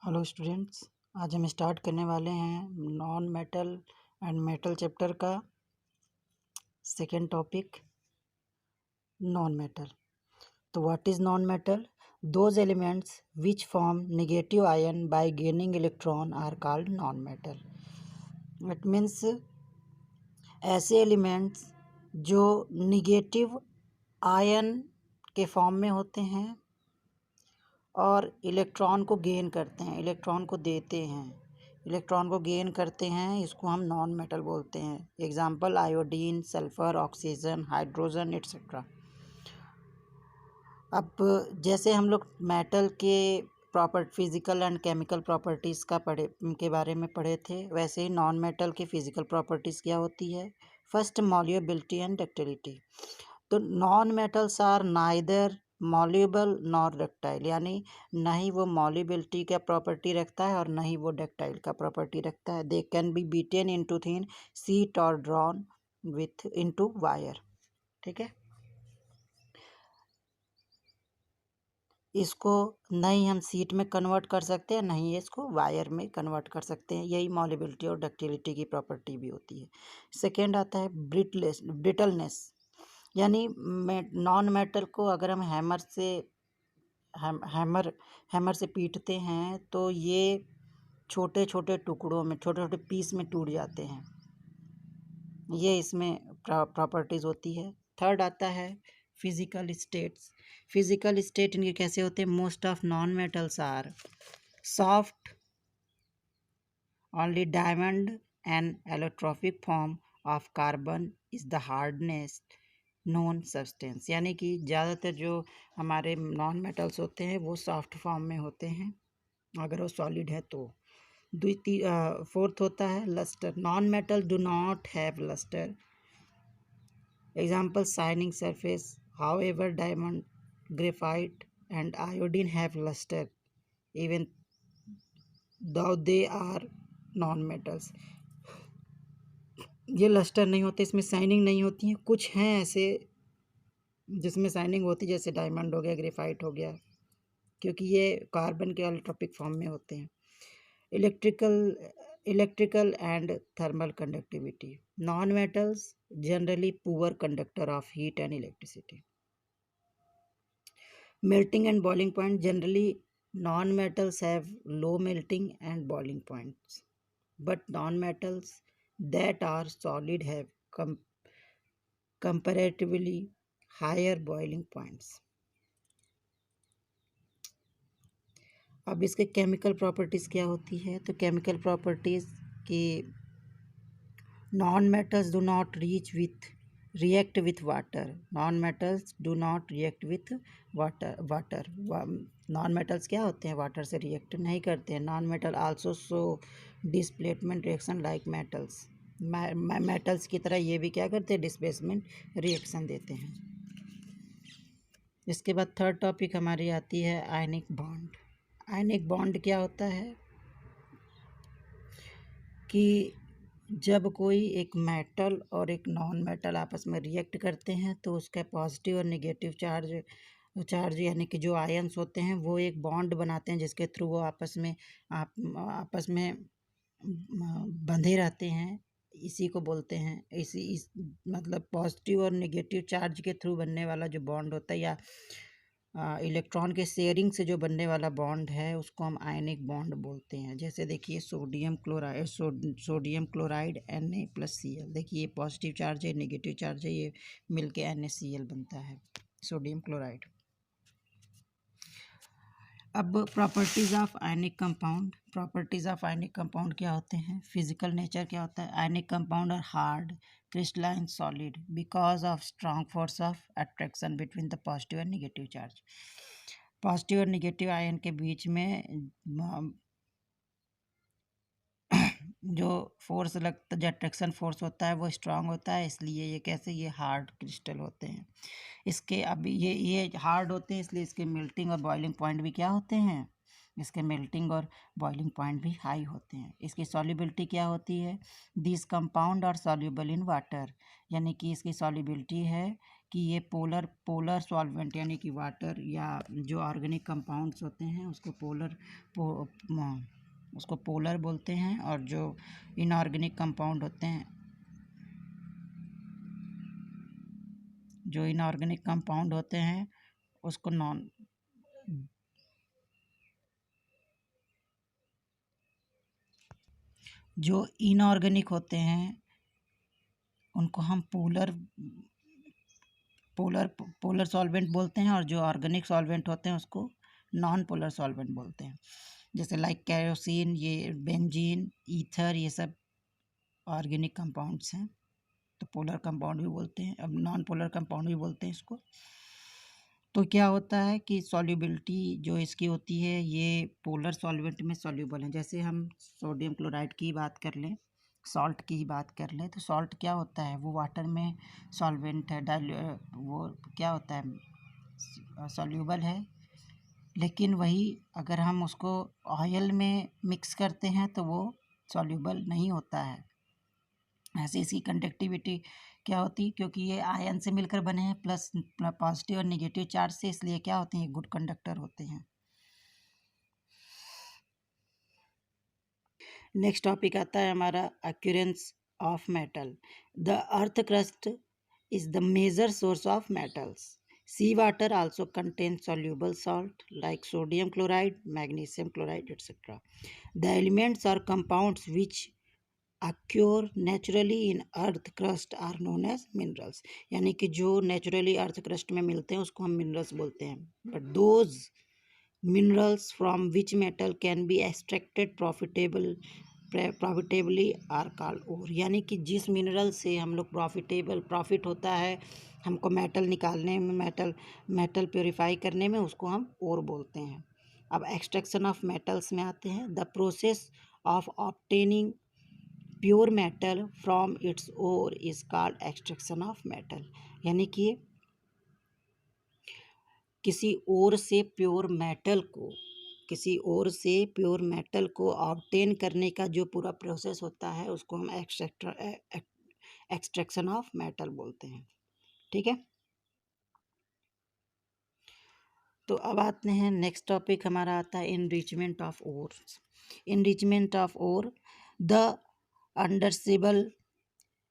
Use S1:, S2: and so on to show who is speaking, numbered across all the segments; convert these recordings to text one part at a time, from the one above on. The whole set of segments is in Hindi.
S1: हेलो स्टूडेंट्स, आज हम स्टार्ट करने वाले हैं non metal and metal chapter का सेकेंड टॉपिक नॉन मेटल। तो what is non metal? Those elements which form negative ion by gaining electron are called non metal. It means ऐसे एलिमेंट्स जो निगेटिव आयन के फॉर्म में होते हैं और इलेक्ट्रॉन को गेन करते हैं, इलेक्ट्रॉन को देते हैं, इलेक्ट्रॉन को गेन करते हैं, इसको हम नॉन मेटल बोलते हैं। Example iodine, sulphur, oxygen, hydrogen etcetera. अब जैसे हम लोग मेटल के फिजिकल एंड केमिकल प्रॉपर्टीज़ के बारे में पढ़े थे, वैसे ही नॉन मेटल की फिजिकल प्रॉपर्टीज़ क्या होती है। First, malleability and ductility. तो non metals are neither malleable nor ductile, यानी ना ही वो मॉल्यूबिलिटी का प्रॉपर्टी रखता है और ना ही वो डक्टाइल का प्रॉपर्टी रखता है। They can be beaten into thin sheet और ड्रॉन विथ इनटू वायर। ठीक है, इसको नहीं हम शीट में कन्वर्ट कर सकते हैं, नहीं इसको वायर में कन्वर्ट कर सकते हैं। यही मॉल्युबिलिटी और डक्टिलिटी की प्रॉपर्टी भी होती है। सेकेंड आता है ब्रिटलनेस, यानी नॉन मेटल को अगर हम हैमर से पीटते हैं तो ये छोटे छोटे टुकड़ों में, छोटे छोटे पीस में टूट जाते हैं। ये इसमें प्रॉपर्टीज़ होती है। थर्ड आता है फिजिकल स्टेट्स। फिजिकल स्टेट इनके कैसे होते हैं? Most of non metals are soft, only diamond and allotropic form of carbon is the hardness non substance, यानी कि ज़्यादातर जो हमारे नॉन मेटल्स होते हैं वो सॉफ्ट फॉर्म में होते हैं अगर वो सॉलिड है तो। फोर्थ होता है lustre. Non metal do not have lustre. Example shining surface, however diamond, graphite and iodine have lustre even though they are non metals. ये लस्टर नहीं होते, इसमें शाइनिंग नहीं होती है। कुछ हैं ऐसे जिसमें शाइनिंग होती है, जैसे डायमंड हो गया, ग्रेफाइट हो गया, क्योंकि ये कार्बन के एलोट्रोपिक फॉर्म में होते हैं। Electrical and thermal conductivity. Non metals generally poor conductor of heat and electricity. Melting and boiling point. Generally non-metals have low melting and boiling points, but non-metals that are solid have comparatively higher boiling points. अब इसके केमिकल प्रॉपर्टीज़ क्या होती है? तो केमिकल प्रॉपर्टीज़ की non-metals do not react with water. Non-metals do not react with water. Non-metals क्या होते हैं? वाटर से रिएक्ट नहीं करते हैं। Non-metal also show displacement reaction like metals. Metals की तरह ये भी क्या करते हैं? डिस्प्लेसमेंट रिएक्शन देते हैं। इसके बाद थर्ड टॉपिक हमारी आती है आयनिक बॉन्ड। आयनिक बॉन्ड क्या होता है कि जब कोई एक मेटल और एक नॉन मेटल आपस में रिएक्ट करते हैं तो उसका पॉजिटिव और नेगेटिव चार्ज यानी कि जो आयंस होते हैं वो एक बॉन्ड बनाते हैं, जिसके थ्रू वो आपस में बंधे रहते हैं। इसी को बोलते हैं, मतलब पॉजिटिव और नेगेटिव चार्ज के थ्रू बनने वाला जो बॉन्ड होता है या इलेक्ट्रॉन के शेयरिंग से जो बनने वाला बॉन्ड है उसको हम आयनिक बॉन्ड बोलते हैं। जैसे देखिए सोडियम क्लोराइड Na+Cl। देखिए ये पॉजिटिव चार्ज है, नेगेटिव चार्ज है, ये मिलके NaCl बनता है, सोडियम क्लोराइड। अब properties of ionic compound. Properties of ionic compound क्या होते हैं? फिजिकल नेचर क्या होता है? Ionic compound are hard, crystalline, solid because of strong force of attraction between the positive and negative charge. Positive और नेगेटिव आयन के बीच में जो फोर्स लगता, जो अट्रैक्शन फोर्स होता है वो स्ट्रांग होता है, इसलिए ये कैसे, ये हार्ड क्रिस्टल होते हैं। इसके अब ये हार्ड होते हैं, इसलिए इसके मेल्टिंग और बॉइलिंग पॉइंट भी क्या होते हैं? इसके मेल्टिंग और बॉइलिंग पॉइंट भी हाई होते हैं। इसकी सॉल्युबिलिटी क्या होती है? This compound are soluble in water, यानी कि इसकी सॉल्युबिलिटी है कि ये पोलर सॉल्वेंट यानी कि वाटर या जो ऑर्गेनिक कंपाउंड्स होते हैं उसको पोलर बोलते हैं, और जो इनऑर्गेनिक कंपाउंड होते हैं, उसको जो इनऑर्गेनिक होते हैं उनको हम पोलर सॉल्वेंट बोलते हैं, और जो ऑर्गेनिक सॉल्वेंट होते हैं उसको नॉन पोलर सॉल्वेंट बोलते हैं। जैसे लाइक केरोसिन, ये बेंजीन, ईथर, ये सब ऑर्गेनिक कंपाउंड्स हैं, तो पोलर कंपाउंड भी बोलते हैं। अब नॉन पोलर कंपाउंड भी बोलते हैं इसको। तो क्या होता है कि सॉल्युबिलिटी जो इसकी होती है ये पोलर सॉल्वेंट में सॉल्युबल है। जैसे हम सोडियम क्लोराइड की बात कर लें, सॉल्ट की बात कर लें, तो सॉल्ट क्या होता है, वो वाटर में सॉल्वेंट है, वो क्या होता है, सॉल्युबल है। लेकिन वही अगर हम उसको ऑयल में मिक्स करते हैं तो वो सॉल्युबल नहीं होता है। ऐसे इसकी कंडक्टिविटी क्या होती है, क्योंकि ये आयन से मिलकर बने हैं, प्लस पॉजिटिव और नेगेटिव चार्ज से, इसलिए क्या होते हैं, गुड कंडक्टर होते हैं। नेक्स्ट टॉपिक आता है हमारा occurrence of metal. The earth crust is the major source of metals. Sea water also contains soluble salt like sodium chloride, magnesium chloride, etc. The elements or compounds which occur naturally in earth crust are known as minerals। यानी कि जो नेचुरली अर्थ क्रस्ट में मिलते हैं उसको हम मिनरल्स बोलते हैं। But those minerals from which metal can be extracted profitably are called ore. यानी कि जिस मिनरल से हम लोग प्रॉफिट होता है हमको मेटल निकालने में, मेटल प्योरीफाई करने में, उसको हम ओर बोलते हैं। अब एक्सट्रैक्शन ऑफ मेटल्स में आते हैं। The process of obtaining pure metal from its ore is called extraction of metal. यानी कि किसी और से प्योर मेटल को ऑब्टेन करने का जो पूरा प्रोसेस होता है उसको हम एक्सट्रैक्शन ऑफ मेटल बोलते हैं। ठीक है, तो अब आते हैं नेक्स्ट टॉपिक हमारा आता है enrichment of ore. The undesirable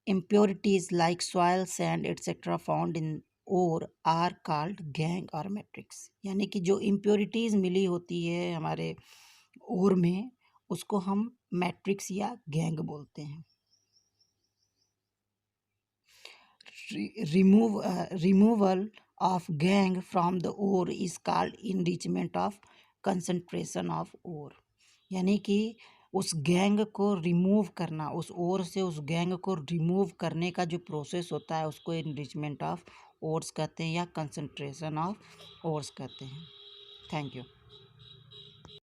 S1: impurities like soil, sand, etc. found in ore are called gang और मैट्रिक्स। यानी कि जो impurities मिली होती है हमारे ओर में उसको हम मैट्रिक्स या गैंग बोलते हैं। Removal of gangue from the ore is called enrichment of concentration of ore. यानी कि उस गैंग को रिमूव करना, उस ओर से उस गैंग को रिमूव करने का जो प्रोसेस होता है उसको इनरिचमेंट ऑफ ओर्स कहते हैं या कंसंट्रेशन ऑफ ओर्स कहते हैं। Thank you.